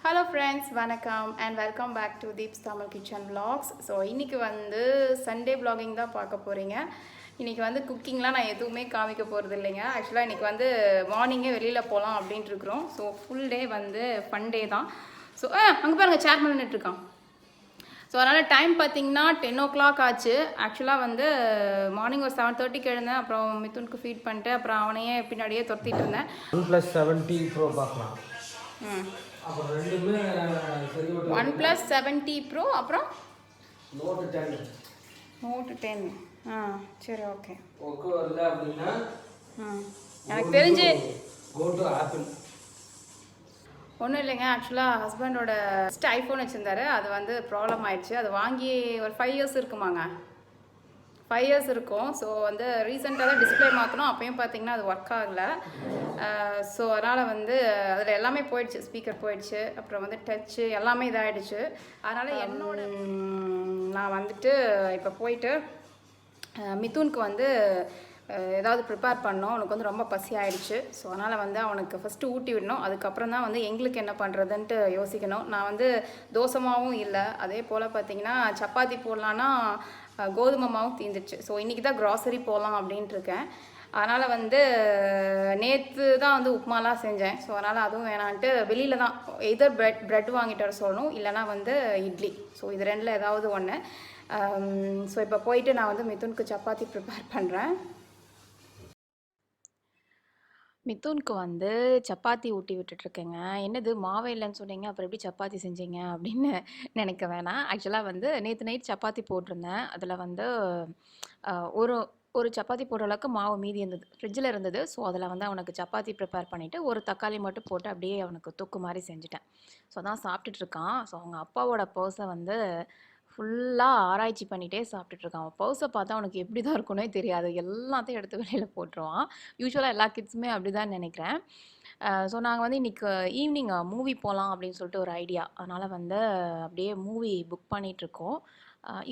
Hello friends, vanakkam and welcome back to Deepstamilkitchen vlogs. So இன்னைக்கு வந்து Sunday vlogging தான் பார்க்க போறீங்க. இன்னைக்கு வந்து குக்கிங்லாம் நான் எதுவுமே காமிக்க போறது இல்லைங்க. ஆக்சுவலா இன்னைக்கு வந்து மார்னிங்கே வெளியில போலாம் அப்படினு இருக்கோம். ஸோ ஃபுல் டே வந்து ஃபன் டே தான். ஸோ அங்க பாருங்க சேர் மேல நின்னுட்டு இருக்கான். ஸோ அதனால் டைம் பார்த்தீங்கன்னா 10 o'clock ஆச்சு. ஆக்சுவலாக வந்து மார்னிங் ஒரு 7:30க்கு எழுந்தேன். அப்புறம் மிதுனுக்கு ஃபீட் பண்ணிட்டு அப்புறம் அவனையே பின்னாடியே துரத்திட்டு இருந்தேன். OnePlus 7T Pro பார்க்கலாம். அப்புறம் ரெண்டுமே OnePlus 7T Pro அப்புறம் Note 10 சரி ஓகே வரல அப்படின்னா எனக்கு தெரிஞ்சு go to Apple. ஒன்றும் இல்லைங்க. ஆக்சுவலாக ஹஸ்பண்டோட ஃபஸ்ட்டு ஐஃபோன் வச்சுருந்தாரு. அது வந்து ப்ராப்ளம் ஆயிடுச்சு. அது வாங்கி ஒரு 5 years இருக்குமாங்க. 5 years இருக்கும். ஸோ வந்து ரீசெண்டாக தான் டிஸ்பிளே மாற்றணும். அப்பயும் பார்த்தீங்கன்னா அது ஒர்க் ஆகலை. ஸோ அதனால் வந்து அதில் எல்லாமே போயிடுச்சு. ஸ்பீக்கர் போயிடுச்சு, அப்புறம் வந்து டச்சு எல்லாமே இதாகிடுச்சு. அதனால் நான் வந்துட்டு இப்போ போயிட்டு மிதுனுக்கு வந்து ஏதாவது ப்ரிப்பேர் பண்ணோம். அவனுக்கு வந்து ரொம்ப பசி ஆகிடுச்சு. ஸோ அதனால் வந்து அவனுக்கு ஃபஸ்ட்டு ஊட்டி விடணும். அதுக்கப்புறம் தான் வந்து எங்களுக்கு என்ன பண்ணுறதுன்ட்டு யோசிக்கணும். நான் வந்து தோசமாகவும் இல்லை, அதே போல் பார்த்திங்கன்னா சப்பாத்தி போடலான்னா கோதுமை மாவும் தீந்துடுச்சு. ஸோ இன்றைக்கி தான் க்ராசரி போகலாம் அப்படின்ட்டு இருக்கேன். அதனால் வந்து நேற்று தான் வந்து உப்புமாலாம் செஞ்சேன். ஸோ அதனால் அதுவும் வேணான்ட்டு வெளியில் தான் எதர் ப்ரெட் வாங்கிட்டு வர சொல்லணும், இல்லைனா வந்து இட்லி. ஸோ இது ரெண்டில் ஏதாவது ஒன்று. ஸோ இப்போ போயிட்டு நான் வந்து மிதுனுக்கு சப்பாத்தி ப்ரிப்பேர் பண்ணுறேன். மிதுனுக்கு வந்து சப்பாத்தி ஊட்டி விட்டுட்ருக்கேங்க. என்னது மாவே இல்லைன்னு சொன்னீங்க, அப்புறம் எப்படி சப்பாத்தி செஞ்சீங்க அப்படின்னு நினைக்க வேணாம். ஆக்சுவலாக வந்து நேற்று நைட் சப்பாத்தி போட்டிருந்தேன். அதில் வந்து ஒரு ஒரு சப்பாத்தி போடுற அளவுக்கு மாவு மீதி இருந்தது, ஃப்ரிட்ஜில் இருந்தது. ஸோ அதில் வந்து அவனுக்கு சப்பாத்தி ப்ரிப்பேர் பண்ணிவிட்டு ஒரு தக்காளி மட்டும் போட்டு அப்படியே அவனுக்கு தொக்கு மாதிரி செஞ்சுட்டேன். ஸோ அதான் சாப்பிட்டுட்ருக்கான். ஸோ அவங்க அப்பாவோட பர்ஸை வந்து ஃபுல்லாக ஆராய்ச்சி பண்ணிகிட்டே சாப்பிட்டுட்ருக்கான். அவன் பர்ஸை பார்த்தா அவனுக்கு எப்படி தான் இருக்குன்னே தெரியாது, எல்லாத்தையும் எடுத்து வெளியில் போட்டுருவான். யூஸ்வலாக எல்லா கிட்ஸுமே அப்படி தான் நினைக்கிறேன். ஸோ நாங்கள் வந்து இன்றைக்கி ஈவினிங் மூவி போகலாம் அப்படின்னு சொல்லிட்டு ஒரு ஐடியா. அதனால் வந்து அப்படியே மூவி புக் பண்ணிகிட்ருக்கோம்.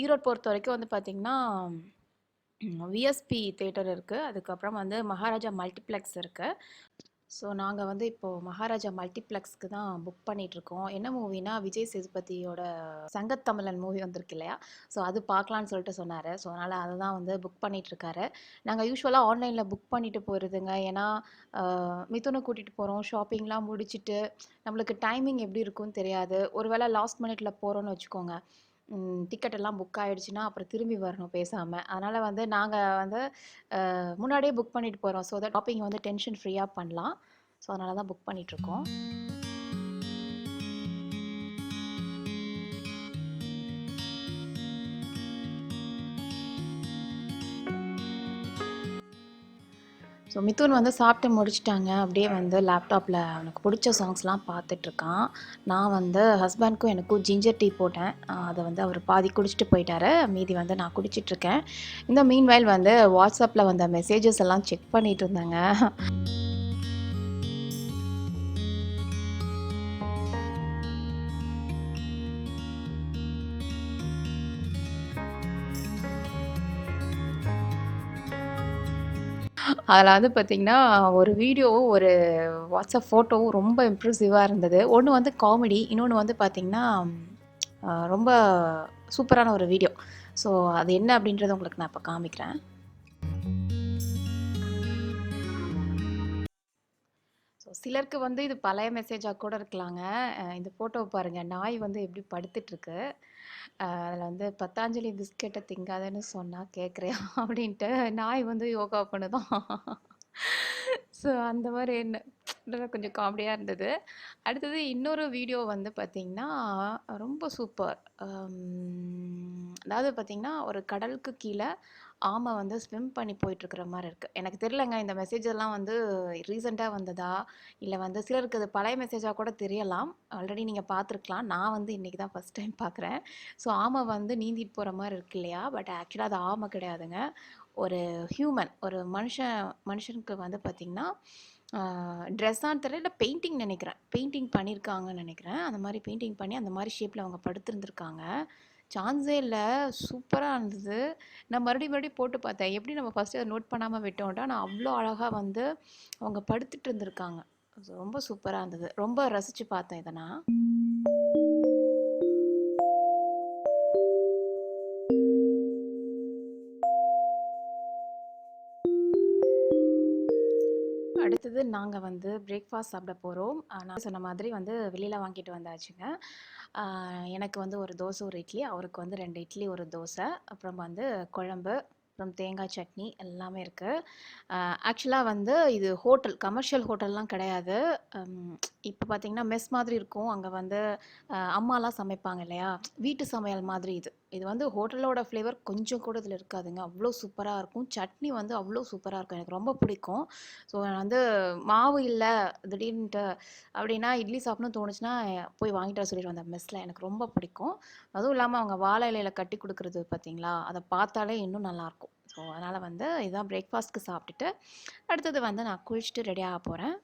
ஈரோடு பொறுத்த வரைக்கும் வந்து பார்த்திங்கன்னா விஎஸ்பி தேட்டர் இருக்குது, அதுக்கப்புறம் வந்து மகாராஜா மல்டிப்ளெக்ஸ் இருக்குது. ஸோ நாங்கள் வந்து இப்போது மகாராஜா மல்டிப்ளெக்ஸ்க்கு தான் புக் பண்ணிகிட்ருக்கோம். என்ன மூவினா விஜய் சேதுபதியோட சங்கத்தமிழன் மூவி வந்திருக்கு இல்லையா, ஸோ அது பார்க்கலான்னு சொல்லிட்டு சொன்னார். ஸோ அதனால் அதை தான் வந்து புக் பண்ணிகிட்ருக்காரு. நாங்கள் யூஸ்வலாக ஆன்லைனில் புக் பண்ணிவிட்டு போயிடுதுங்க. ஏன்னா மிதுனை கூட்டிகிட்டு போகிறோம், ஷாப்பிங்லாம் முடிச்சுட்டு நம்மளுக்கு டைமிங் எப்படி இருக்குன்னு தெரியாது. ஒரு வேளை லாஸ்ட் மினிட்ல போகிறோன்னு வச்சுக்கோங்க, டிக்கெட் எல்லாம் புக் ஆகிடுச்சுன்னா அப்புறம் திரும்பி வரணும் பேசாமல். அதனால் வந்து நாங்கள் வந்து முன்னாடியே புக் பண்ணிட்டு போகிறோம். ஸோ தட் ஷாப்பிங் வந்து டென்ஷன் ஃப்ரீயாக பண்ணலாம். ஸோ அதனால தான் புக் பண்ணிகிட்ருக்கோம். ஸோ மிதுன் வந்து சாப்பிட்டு முடிச்சிட்டாங்க. அப்படியே வந்து லேப்டாப்பில் அவனுக்கு பிடிச்ச சாங்ஸ்லாம் பார்த்துட்ருக்கான். நான் வந்து ஹஸ்பண்ட்க்கும் எனக்கும் ஜிஞ்சர் டீ போட்டேன். அதை வந்து அவர் பாதி குடிச்சிட்டு போயிட்டாரு, மீதி வந்து நான் குடிச்சிட்ருக்கேன். இந்த மீன்வைல் வந்து வாட்ஸ்அப்பில் வந்த மெசேஜஸ் எல்லாம் செக் பண்ணிகிட்டு இருந்தேங்க. அதில் வந்து பார்த்திங்கன்னா ஒரு வீடியோவும் ஒரு வாட்ஸ்அப் ஃபோட்டோவும் ரொம்ப இம்ப்ரெசிவாக இருந்தது. ஒன்று வந்து காமெடி, இன்னொன்று வந்து பார்த்திங்கன்னா ரொம்ப சூப்பரான ஒரு வீடியோ. ஸோ அது என்ன அப்படின்றத உங்களுக்கு நான் இப்போ காமிக்கிறேன். ஸோ சிலருக்கு வந்து இது பழைய மெசேஜாக கூட இருக்கலாங்க. இந்த ஃபோட்டோவை பாருங்கள், நாய் வந்து எப்படி படுத்துட்ருக்கு. அதில் வந்து பத்தாஞ்சலி பிஸ்கெட்டை திங்காதன்னு சொன்னால் கேட்குறியா அப்படின்ட்டு நாய் வந்து யோகா பண்ணுதான். ஸோ அந்த மாதிரி என்ன கொஞ்சம் காமெடியாக இருந்தது. அடுத்தது இன்னொரு வீடியோ வந்து பார்த்திங்கன்னா ரொம்ப சூப்பர். அதாவது பார்த்திங்கன்னா ஒரு கடலுக்கு கீழே ஆமை வந்து ஸ்விம் பண்ணி போயிட்டுருக்கிற மாதிரி இருக்குது. எனக்கு தெரிலங்க, இந்த மெசேஜெல்லாம் வந்து ரீசெண்டாக வந்ததா, இல்லை வந்து சிலருக்கு அது பழைய மெசேஜாக கூட தெரியலாம். ஆல்ரெடி நீங்கள் பார்த்துருக்கலாம். நான் வந்து இன்றைக்கி தான் ஃபஸ்ட் டைம் பார்க்குறேன். ஸோ ஆமை வந்து நீந்திட்டு போகிற மாதிரி இருக்கு இல்லையா, பட் ஆக்சுவலாக அது ஆமை கிடையாதுங்க. ஒரு ஹியூமன், ஒரு மனுஷனுக்கு வந்து பார்த்திங்கன்னா ட்ரெஸ்ஸான்னு தெரியல, பெயிண்டிங் நினைக்கிறேன், பெயிண்டிங் பண்ணியிருக்காங்கன்னு நினைக்கிறேன். அந்த மாதிரி பெயிண்டிங் பண்ணி அந்த மாதிரி ஷேப்பில் அவங்க படுத்துருந்துருக்காங்க. சான்ஸே இல்லை, சூப்பராக இருந்தது. நான் மறுபடியும் போட்டு பார்த்தேன், எப்படி நம்ம ஃபஸ்ட்டு அதை நோட் பண்ணாமல் விட்டோம்டா, நான் அவ்வளோ அழகாக வந்து அவங்க படுத்துட்டு இருந்திருக்காங்க. ரொம்ப சூப்பராக இருந்தது. ரொம்ப ரசித்து பார்த்தேன் இதை நான். அடுத்தது நாங்கள் வந்து பிரேக்ஃபாஸ்ட் சாப்பிட போகிறோம். நான் சொன்ன மாதிரி வந்து வெளியில் வாங்கிட்டு வந்தாச்சுங்க. எனக்கு வந்து ஒரு தோசை ஒரு இட்லி, அவருக்கு வந்து 2 இட்லி ஒரு தோசை, அப்புறம் வந்து குழம்பு, அப்புறம் தேங்காய் சட்னி எல்லாமே இருக்குது. ஆக்சுவலாக வந்து இது ஹோட்டல், கமர்ஷியல் ஹோட்டல்லாம் கிடையாது. இப்போ பார்த்தீங்கன்னா மெஸ் மாதிரி இருக்கும். அங்கே வந்து அம்மாலாம் சமைப்பாங்க இல்லையா, வீட்டு சமையல் மாதிரி இது. இது வந்து ஹோட்டலோட ஃப்ளேவர் கொஞ்சம் கூட இதில் இருக்காதுங்க. அவ்வளோ சூப்பராக இருக்கும். சட்னி வந்து அவ்வளோ சூப்பராக இருக்கும். எனக்கு ரொம்ப பிடிக்கும். ஸோ நான் வந்து மாவு இல்லை திடீர்னுட்டு அப்படின்னா இட்லி சாப்பிடணும்னு தோணுச்சுன்னா போய் வாங்கிட்டு வர சொல்லிடுவேன் அந்த மெஸ்ஸில். எனக்கு ரொம்ப பிடிக்கும். அதுவும் இல்லாமல் அவங்க வாழை இலையில் கட்டி கொடுக்குறது பார்த்தீங்களா, அதை பார்த்தாலே இன்னும் நல்லாயிருக்கும். ஸோ அதனால் வந்து இதுதான் பிரேக்ஃபாஸ்ட்டுக்கு சாப்பிட்டுட்டு அடுத்தது வந்து நான் குளிச்சுட்டு ரெடியாக போகிறேன்.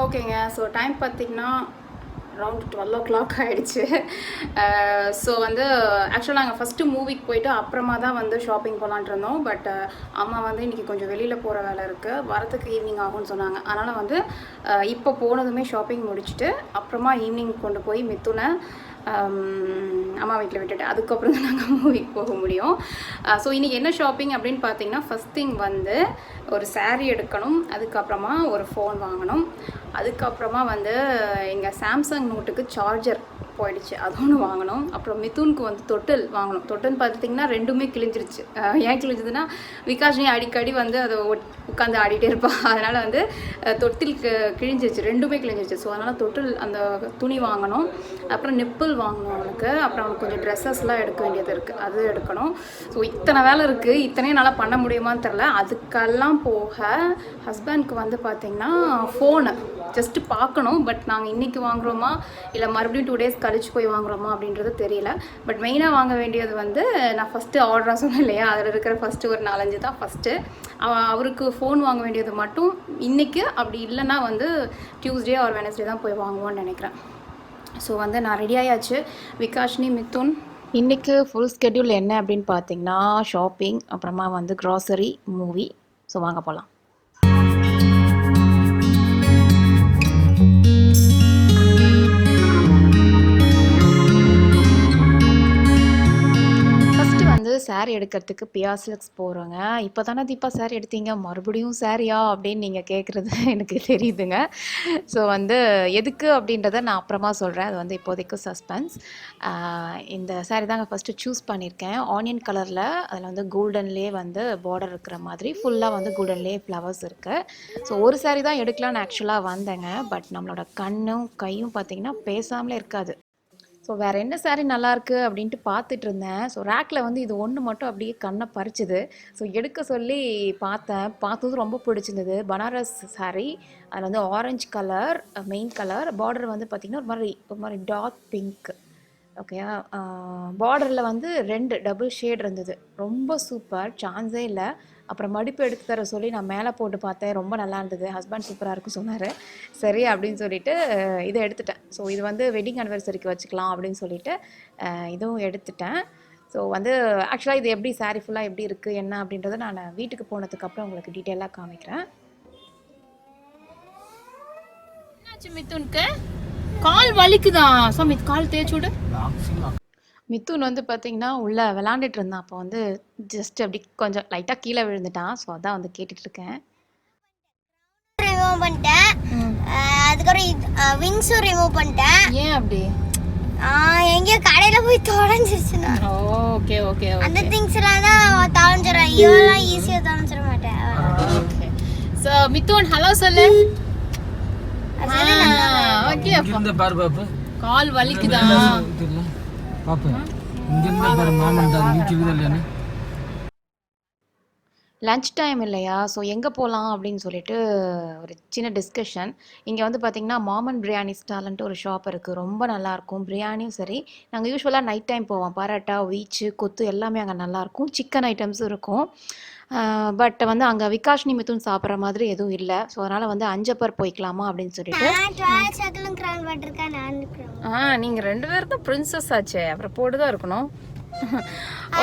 ஓகேங்க. ஸோ டைம் பார்த்திங்கன்னா அரவுண்ட் 12 ஆகிடுச்சு. ஸோ வந்து ஆக்சுவலாக நாங்கள் ஃபஸ்ட்டு மூவிக்கு போயிட்டு அப்புறமா தான் வந்து ஷாப்பிங் போகலான்ட்டு இருந்தோம். பட் அம்மா வந்து இன்றைக்கி கொஞ்சம் வெளியில் போகிற வேலை இருக்குது, வரத்துக்கு ஈவினிங் ஆகும்னு சொன்னாங்க. அதனால் வந்து இப்போ போனதுமே ஷாப்பிங் முடிச்சுட்டு அப்புறமா ஈவினிங் கொண்டு போய் மித்துனை அம்மா வீட்டில் விட்டுட்டு அதுக்கப்புறம் தான் நாங்கள் மூவிக்கு போக முடியும். ஸோ இன்றைக்கி என்ன ஷாப்பிங் அப்படின்னு பார்த்தீங்கன்னா, ஃபஸ்ட் திங் வந்து ஒரு சாரீ எடுக்கணும், அதுக்கப்புறமா ஒரு ஃபோன் வாங்கணும், அதுக்கப்புறமா வந்து எங்கள் சாம்சங் நோட்டுக்கு சார்ஜர் போயிடுச்சு, அது ஒன்று வாங்கணும். அப்புறம் மிதுனுக்கு வந்து தொட்டில் வாங்கணும். தொட்டில்னு பார்த்திங்கன்னா ரெண்டுமே கிழிஞ்சிருச்சு. ஏன் கிழிஞ்சதுன்னா, விகாஷினி அடிக்கடி வந்து அதை உட்காந்து ஆடிட்டே இருப்பாள். அதனால் வந்து தொட்டில் கிழிஞ்சிருச்சு, ரெண்டுமே கிழிஞ்சிருச்சு. ஸோ அதனால் தொட்டில் அந்த துணி வாங்கணும். அப்புறம் நிப்பிள் வாங்கணும் அவனுக்கு. அப்புறம் அவனுக்கு கொஞ்சம் ட்ரெஸ்ஸஸ்லாம் எடுக்க வேண்டியது இருக்குது, அது எடுக்கணும். ஸோ இத்தனை வேலை இருக்குது. இத்தனையும் நல்லா பண்ண முடியுமான்னு தெரில. அதுக்கெல்லாம் போக ஹஸ்பண்ட்க்கு வந்து பார்த்திங்கன்னா ஃபோனு ஜஸ்ட்டு பார்க்கணும். பட் நாங்கள் இன்றைக்கி வாங்குகிறோமா இல்லை மறுபடியும் 2 டேஸ் கழிச்சு போய் வாங்குகிறோமா அப்படின்றது தெரியல. பட் மெயினாக வாங்க வேண்டியது வந்து நான் ஃபஸ்ட்டு ஆர்டராக சொன்னேன் இல்லையா, அதில் இருக்கிற ஃபஸ்ட்டு ஒரு 4-5 தான் ஃபஸ்ட்டு. அவருக்கு ஃபோன் வாங்க வேண்டியது மட்டும் இன்றைக்கி, அப்படி இல்லைன்னா வந்து டியூஸ்டே ஆர் வெனஸ்டே தான் போய் வாங்குவோன்னு நினைக்கிறேன். ஸோ வந்து நான் ரெடி ஆயாச்சு. விகாஷினி, மிதுன், இன்றைக்கி ஃபுல் ஸ்கெட்யூல் என்ன அப்படின்னு பார்த்தீங்கன்னா ஷாப்பிங், அப்புறமா வந்து க்ராசரி, மூவி. ஸோ வாங்க போகலாம். சாரீ எடுக்கிறதுக்கு பியாஸ்லக்ஸ் போகிறோங்க. இப்போ தானே தீபா சாரீ எடுத்தீங்க, மறுபடியும் சாரியா அப்படின்னு நீங்கள் கேட்குறது எனக்கு தெரியுதுங்க. ஸோ வந்து எதுக்கு அப்படின்றத நான் அப்புறமா சொல்கிறேன். அது வந்து இப்போதைக்கு சஸ்பென்ஸ். இந்த சாரீ தாங்க ஃபஸ்ட்டு சூஸ் பண்ணியிருக்கேன். ஆனியன் கலரில், அதில் வந்து கோல்டன்லேயே வந்து பார்டர் இருக்கிற மாதிரி ஃபுல்லாக வந்து கோல்டன்லேயே ஃப்ளவர்ஸ் இருக்குது. ஸோ ஒரு சாரீ தான் எடுக்கலான்னு ஆக்சுவலாக வந்தேங்க. பட் நம்மளோட கண்ணும் கையும் பார்த்திங்கன்னா பேசாமலே இருக்காது. ஸோ வேறு என்ன சாரீ நல்லாயிருக்கு அப்படின்ட்டு பார்த்துட்டு இருந்தேன். ஸோ ரேக்கில் வந்து இது ஒன்று மட்டும் அப்படியே கண்ணை பறிச்சுது. ஸோ எடுக்க சொல்லி பார்த்தது ரொம்ப பிடிச்சிருந்தது. பனாரஸ் சாரீ, அதில் வந்து orange colour main colour, border வந்து பார்த்திங்கன்னா ஒரு மாதிரி டார்க் பிங்க். ஓகே, பார்டரில் வந்து 2 டபுள் ஷேட் இருந்தது. ரொம்ப சூப்பர், சான்ஸே இல்லை. அப்புறம் மடிப்பு எடுத்து தர சொல்லி நான் மேலே போட்டு பார்த்தேன், ரொம்ப நல்லா இருந்தது. ஹஸ்பண்ட் சூப்பராக இருக்குன்னு சொன்னார். சரி அப்படின்னு சொல்லிட்டு இதை எடுத்துட்டேன். ஸோ இது வந்து வெட்டிங் அனிவர்சரிக்கு வச்சுக்கலாம் அப்படின்னு சொல்லிட்டு இதுவும் எடுத்துட்டேன். ஸோ வந்து ஆக்சுவலாக இது எப்படி சாரீ ஃபுல்லாக எப்படி இருக்குது என்ன அப்படின்றத நான் வீட்டுக்கு போனதுக்கப்புறம் உங்களுக்கு டீட்டெயிலாக காமிக்கிறேன். என்னாச்சு மிதுனுக்கு? கால் வலிக்குதான். சமித் கால் தேய்ச்சி விடு. மிதுன் வந்து பார்த்தீங்கன்னா உள்ளே விளாண்டுட்டு இருந்தான். அப்போ வந்து ஜஸ்ட் அப்படி கொஞ்சம் லைட்டாக கீழே விழுந்துட்டான். ஸோ அதான் வந்து கேட்டுட்ருக்கேன். ரிமூவ் பண்ணிட்டேன். அதுக்கப்புறம் விங்ஸும் ரிமூவ் பண்ணிட்டேன். ஏன் அப்படி? எங்கேயோ கடையில் போய் தொலைஞ்சிருச்சுண்ணா. Okay okay. அந்த திங்ஸ் எல்லாம் ஐயோலாம் ஈஸியா தோணிச்சிட மாட்டேன். ஓகே சோ மிதுன் ஹலோ சொல்லு. ஓகே இங்க பாரு பாப்பு. கால் வலிக்குதா? பாப்பு. இங்க பாரு மாமன் தான் வீட்டுக்கு இல்லையா? லஞ்ச் டைம் இல்லையா? ஸோ எங்கே போகலாம் அப்படின்னு சொல்லிட்டு ஒரு சின்ன டிஸ்கஷன். இங்கே வந்து பார்த்திங்கன்னா மாமன் பிரியாணி ஸ்டால்ன்ட்டு ஒரு ஷாப் இருக்குது. ரொம்ப நல்லாயிருக்கும் பிரியாணியும் சரி. நாங்கள் யூஸ்வலாக நைட் டைம் போவோம். பரோட்டா வீச்சு கொத்து எல்லாமே அங்கே நல்லாயிருக்கும். சிக்கன் ஐட்டம்ஸும் இருக்கும். பட் வந்து அங்கே விகாஷினி மிதுன் சாப்பிட்ற மாதிரி எதுவும் இல்லை. ஸோ அதனால் வந்து அஞ்சப்பர் போய்க்கலாமா அப்படின்னு சொல்லிட்டு. நீங்கள் 2 பேரும் தான் பிரின்சஸ் ஆச்சே, அப்புறம் போட்டு தான் இருக்கணும்.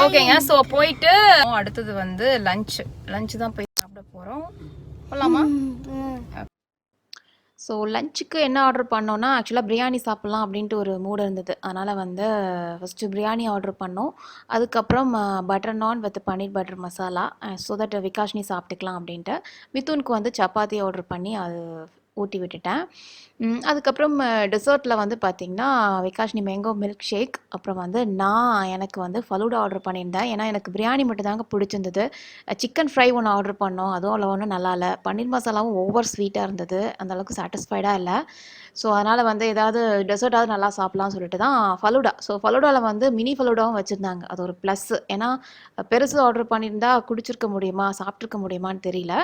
ஓகேங்க ஸோ போயிட்டு அடுத்தது வந்து லஞ்ச் தான் போய் சாப்பிட போகிறோம். போகலாமா? ஸோ லஞ்சுக்கு என்ன ஆர்டர் பண்ணோன்னா ஆக்சுவலாக பிரியாணி சாப்பிட்லாம் அப்படின்ட்டு ஒரு மூடு இருந்தது. அதனால் வந்து ஃபஸ்ட்டு பிரியாணி ஆர்டர் பண்ணோம். அதுக்கப்புறம் butter naan with paneer butter masala so that Vikashini சாப்பிட்டுக்கலாம் அப்படின்ட்டு. மிதுனுக்கு வந்து சப்பாத்தி ஆர்டர் பண்ணி அது ஊட்டி விட்டுட்டேன். அதுக்கப்புறம் டெசர்ட்டில் வந்து பார்த்திங்கன்னா விகாஷினி மேங்கோ மில்க் ஷேக், அப்புறம் வந்து நான் எனக்கு வந்து ஃபலூடா ஆர்டர் பண்ணியிருந்தேன். ஏன்னா எனக்கு பிரியாணி மட்டும் தாங்க பிடிச்சிருந்தது. சிக்கன் ஃப்ரை ஒன்று ஆர்டர் பண்ணோம், அதுவும் அவ்வளோ ஒன்றும் நல்லா இல்லை. பன்னீர் மசாலாவும் ஓவர் ஸ்வீட்டாக இருந்தது, அந்தளவுக்கு சாட்டிஸ்ஃபைடாக இல்லை. ஸோ அதனால் வந்து ஏதாவது டெசர்ட்டாவது நல்லா சாப்பிட்லான்னு சொல்லிட்டு தான் ஃபலூடா. ஸோ ஃபலூடாவில் வந்து மினி ஃபலூடாவும் வச்சுருந்தாங்க, அது ஒரு ப்ளஸ்ஸு. ஏன்னா பெருசு ஆர்டர் பண்ணியிருந்தா குடிச்சிருக்க முடியுமா சாப்பிட்ருக்க முடியுமான்னு தெரியல.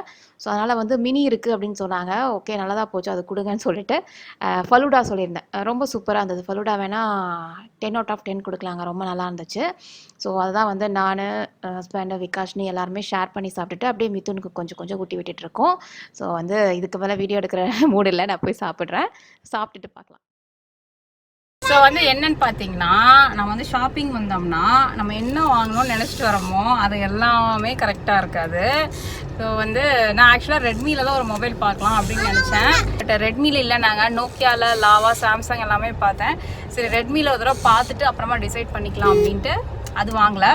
ஸோ அதனால் வந்து மினி இருக்குது அப்படின்னு சொன்னாங்க. ஓகே நல்லதாக போச்சு, அது கொடுங்கன்னு சொல்லிட்டு ஃபலூடா சொல்லியிருந்தேன். ரொம்ப சூப்பராக இருந்தது ஃபலூடா. வேணால் 10 out of 10 கொடுக்கலாங்க, ரொம்ப நல்லா இருந்துச்சு. ஸோ அதுதான் வந்து நான் ஹஸ்பண்டு விகாஷினி எல்லாருமே ஷேர் பண்ணி சாப்பிட்டுட்டு அப்படியே மிதுனுக்கு கொஞ்சம் கொஞ்சம் ஊட்டி விட்டுட்ருக்கோம். ஸோ வந்து இதுக்கு மேலே வீடியோ எடுக்கிற மூடு இல்லை, நான் போய் சாப்பிட்றேன். சாப்பிட்டுட்டு பார்க்கலாம். ஸோ வந்து என்னன்னு பார்த்தீங்கன்னா நம்ம வந்து ஷாப்பிங் வந்தோம்னா நம்ம என்ன வாங்கணும்னு நினச்சிட்டு வரோமோ அது எல்லாமே கரெக்டாக இருக்காது. ஸோ வந்து நான் ஆக்சுவலாக ரெட்மியில் தான் ஒரு மொபைல் பார்க்கலாம் அப்படின்னு நினச்சேன். பட் ரெட்மியில் இல்லை, நாங்கள் நோக்கியாவில் லாவா சாம்சங் எல்லாமே பார்த்தேன். சரி ரெட்மியில் ஒரு தடவை பார்த்துட்டு அப்புறமா டிசைட் பண்ணிக்கலாம் அப்படின்ட்டு அது வாங்கலை.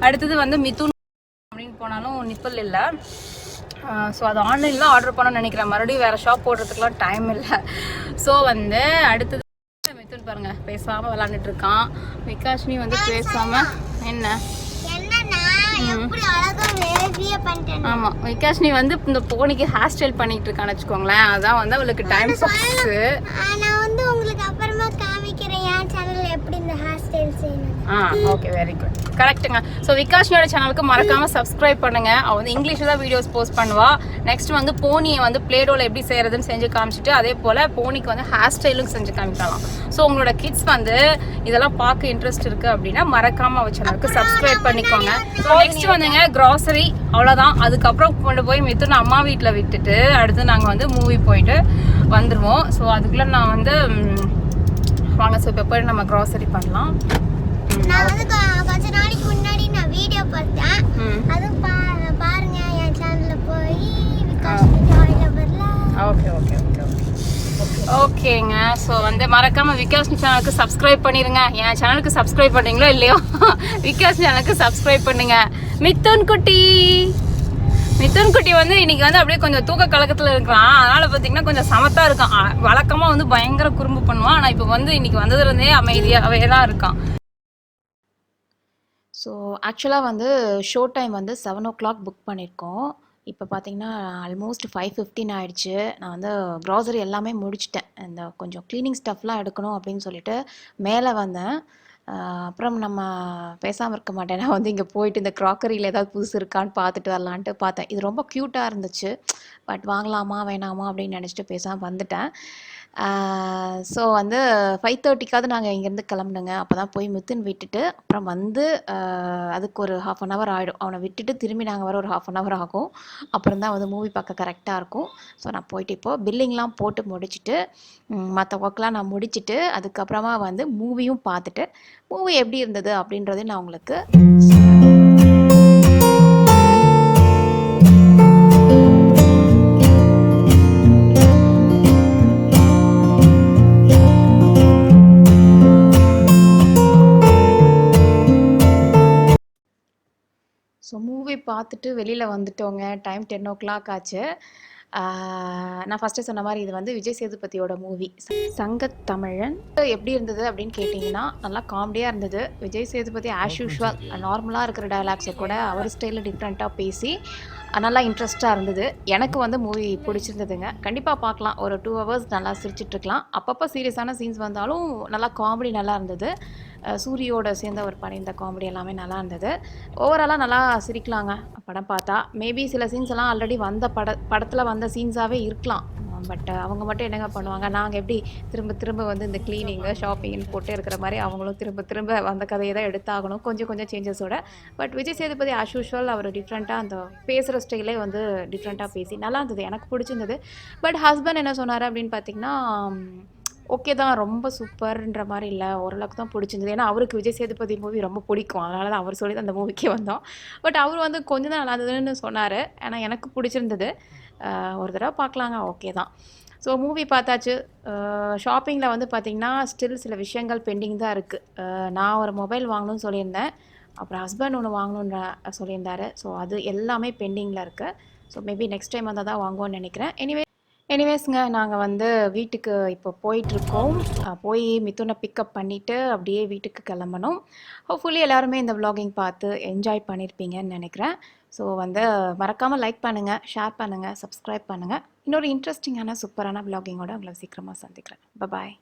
அடுத்தது வந்து மிதுன் அப்படின்னு போனாலும் நிப்பிள் இல்லை. ஸோ அது ஆன்லைனில் ஆர்டர் பண்ணணும்னு நினைக்கிறேன். மறுபடியும் வேறு ஷாப் போடுறதுக்குலாம் டைம் இல்லை. ஸோ வந்து அடுத்தது மிதுன் பாருங்க பேசாமல் விளாண்டுட்டு இருக்கான். விகாஷினி வந்து பேசாமல் ஆமாம் விகாஷினி வந்து இந்த போனிக்கு ஹேர் ஸ்டைல் பண்ணிட்டு இருக்கான்னு வச்சுக்கோங்களேன். அதான் வந்து அவளுக்கு டைம் பாஸு. நான் வந்து உங்களுக்கு அப்புறமா காமிக்கிறேன் என் சேனல்ல எப்படி இந்த ஹேர் ஸ்டைல் செய்யணும். ஓகே வெரி குட் கரெக்ட்டுங்க. ஸோ விகாஷினியோட சேனலுக்கு மறக்காமல் சப்ஸ்கிரைப் பண்ணுங்கள். அவள் வந்து இங்கிலீஷில் தான் வீடியோஸ் போஸ்ட் பண்ணுவாள். நெக்ஸ்ட் வந்து போனியை வந்து பிளேடோவில் எப்படி செய்கிறதுன்னு செஞ்சு காமிச்சிட்டு அதே போல் போனிக்கு வந்து ஹேர் ஸ்டைலும் செஞ்சு காமிக்கலாம். ஸோ உங்களோட கிட்ஸ் வந்து இதெல்லாம் பார்க்க இன்ட்ரெஸ்ட் இருக்குது அப்படின்னா மறக்காமல் அவள் சேனலுக்கு சப்ஸ்கிரைப் பண்ணிக்கோங்க. ஸோ நெக்ஸ்ட் வந்துங்க க்ராசரி அவ்வளோதான். அதுக்கப்புறம் கொண்டு போய் மிதுன் அம்மா வீட்டில் விட்டுட்டு அடுத்து நாங்கள் வந்து மூவி போயிட்டு வந்துடுவோம். ஸோ அதுக்குள்ளே நான் வந்து வாங்க ஸோ இப்போ போய் நம்ம க்ராசரி பண்ணலாம். நான் வந்து கொஞ்ச நாளைக்கு முன்னாடி நான் வீடியோ பார்த்தேன், அதுவும் பாருங்க என் சேனல்ல போய் vikashinitoyloverல. ஓகே ஓகே ஓகே ஓகேங்க. ஸோ வந்து மறக்காம விகாஷினி சேனலுக்கு சப்ஸ்கிரைப் பண்ணிடுங்க. என் சேனலுக்கு சப்ஸ்கிரைப் பண்ணீங்களோ இல்லையோ விகாஷினி சேனலுக்கு சப்ஸ்கிரைப் பண்ணுங்க. மிதுன் குட்டி வந்து இன்னைக்கு வந்து அப்படியே கொஞ்சம் தூக்க கலக்கத்தில் இருக்கிறான். அதனால பார்த்தீங்கன்னா கொஞ்சம் சமத்தா இருக்கான். வழக்கமாக வந்து பயங்கர குறும்பு பண்ணுவான். ஆனால் இப்போ வந்து இன்னைக்கு வந்ததுலேருந்தே அமைதியாகவே தான் இருக்கான். ஸோ ஆக்சுவலாக வந்து ஷோ டைம் வந்து 7 o'clock புக் பண்ணியிருக்கோம். இப்போ பார்த்தீங்கன்னா ஆல்மோஸ்ட் 5:15 ஆகிடுச்சு. நான் வந்து க்ராசரி எல்லாமே முடிச்சிட்டேன். இந்த கொஞ்சம் க்ளீனிங் ஸ்டஃப்லாம் எடுக்கணும் அப்படின்னு சொல்லிட்டு மேலே வந்தேன். அப்புறம் நம்ம பேசாமல் இருக்க மாட்டேன். நான் வந்து இங்கே போயிட்டு இந்த க்ராக்கரியில் ஏதாவது புதுசு இருக்கான்னு பார்த்துட்டு வரலான்ட்டு பார்த்தேன். இது ரொம்ப க்யூட்டாக இருந்துச்சு. பட் வாங்கலாமா வேணாமா அப்படின்னு நினச்சிட்டு பேசாமல் வந்துட்டேன். ஸோ வந்து 5:30க்காவது நாங்கள் இங்கேருந்து கிளம்புனுங்க. அப்போ தான் போய் மிதுன் விட்டுட்டு அப்புறம் வந்து அதுக்கு ஒரு 1/2 an hour ஆகிடும். அவனை விட்டுட்டு திரும்பி நாங்கள் வர ஒரு 1/2 an hour ஆகும். அப்புறம் தான் வந்து மூவி பார்க்க கரெக்டாக இருக்கும். ஸோ நான் போயிட்டு இப்போது பில்லிங்லாம் போட்டு முடிச்சுட்டு மற்ற ஒர்க்லாம் நான் முடிச்சுட்டு அதுக்கப்புறமா வந்து மூவியும் பார்த்துட்டு மூவி எப்படி இருந்தது அப்படின்றதையும் நான் உங்களுக்கு ஸோ மூவி பார்த்துட்டு வெளியில் வந்துட்டோங்க. டைம் 10 o'clock ஆச்சு. நான் ஃபஸ்ட்டு சொன்ன மாதிரி இது வந்து விஜய் சேதுபதியோட மூவி சங்கத்தமிழன். எப்படி இருந்தது அப்படின்னு கேட்டிங்கன்னா நல்லா காமெடியாக இருந்தது. விஜய் சேதுபதி ஆஸ் யூஷுவல் நார்மலாக இருக்கிற டயலாக்ஸை கூட அவர் ஸ்டைலில் டிஃப்ரெண்ட்டாக பேசி நல்லா இன்ட்ரெஸ்ட்டாக இருந்தது. எனக்கு வந்து மூவி பிடிச்சிருந்ததுங்க. கண்டிப்பாக பார்க்கலாம். ஒரு 2 ஹவர்ஸ் நல்லா சிரிச்சிட்ருக்கலாம். அப்பப்போ சீரியஸான சீன்ஸ் வந்தாலும் நல்லா காமெடி நல்லா இருந்தது. சூரியோட சேர்ந்து அவர் பண்ணியிருந்த காமெடி எல்லாமே நல்லா இருந்தது. ஓவராலாக நல்லா சிரிக்கலாங்க படம் பார்த்தா. மேபி சில சீன்ஸ் எல்லாம் ஆல்ரெடி வந்த படத்தில் வந்த சீன்ஸாகவே இருக்கலாம். பட் அவங்க மட்டும் என்னங்க பண்ணுவாங்க, நாங்கள் எப்படி திரும்ப திரும்ப வந்து இந்த க்ளீனிங்கு ஷாப்பிங்னு போட்டு இருக்கிற மாதிரி அவங்களும் திரும்ப திரும்ப அந்த கதையை தான் எடுத்தாகணும் கொஞ்சம் கொஞ்சம் சேஞ்சஸோட. But Vijay Sethupathi as usual அவர் டிஃப்ரெண்ட்டாக அந்த பேசுகிற ஸ்டைலே வந்து டிஃப்ரெண்ட்டாக பேசி நல்லா இருந்தது, எனக்கு பிடிச்சிருந்தது. பட் ஹஸ்பண்ட் என்ன சொன்னார் அப்படின்னு பார்த்தீங்கன்னா, ஓகே தான், ரொம்ப சூப்பர்ன்ற மாதிரி இல்லை, ஓரளவுக்கு தான் பிடிச்சிருந்தது. ஏன்னா அவருக்கு விஜய் சேதுபதி மூவி ரொம்ப பிடிக்கும், அதனால தான் அவர் சொல்லி தான் அந்த மூவிக்கே வந்தோம். பட் அவர் வந்து கொஞ்சம் தான் நல்லா இருந்ததுன்னு சொன்னார். ஆனால் எனக்கு பிடிச்சிருந்தது. ஒரு தடவை பார்க்கலாங்க, ஓகே தான். ஸோ மூவி பார்த்தாச்சு. ஷாப்பிங்கில் வந்து பார்த்திங்கன்னா ஸ்டில் சில விஷயங்கள் பெண்டிங் தான் இருக்குது. நான் ஒரு மொபைல் வாங்கணும்னு சொல்லியிருந்தேன். அப்புறம் ஹஸ்பண்ட் ஒன்று வாங்கணுன்ற சொல்லியிருந்தாரு. ஸோ அது எல்லாமே பெண்டிங்கில் இருக்குது. ஸோ மேபி நெக்ஸ்ட் டைம் வந்தால் தான் வாங்குவோன்னு நினைக்கிறேன். எனிவேஸ்ங்க, நாங்கள் வந்து வீட்டுக்கு இப்போ போயிட்டுருக்கோம். போய் மிதுனை பிக்கப் பண்ணிவிட்டு அப்படியே வீட்டுக்கு கிளம்பணும். ஹோப்ஃபுல்லி எல்லாருமே இந்த vlogging பார்த்து என்ஜாய் பண்ணியிருப்பீங்கன்னு நினைக்கிறேன். ஸோ வந்து மறக்காமல் லைக் பண்ணுங்கள், ஷேர் பண்ணுங்கள், சப்ஸ்கிரைப் பண்ணுங்கள். இன்னொரு இன்ட்ரெஸ்டிங்கான சூப்பரான vlogging-ஓட உங்களை சீக்கிரமாக சந்திக்கிறேன். பாய்.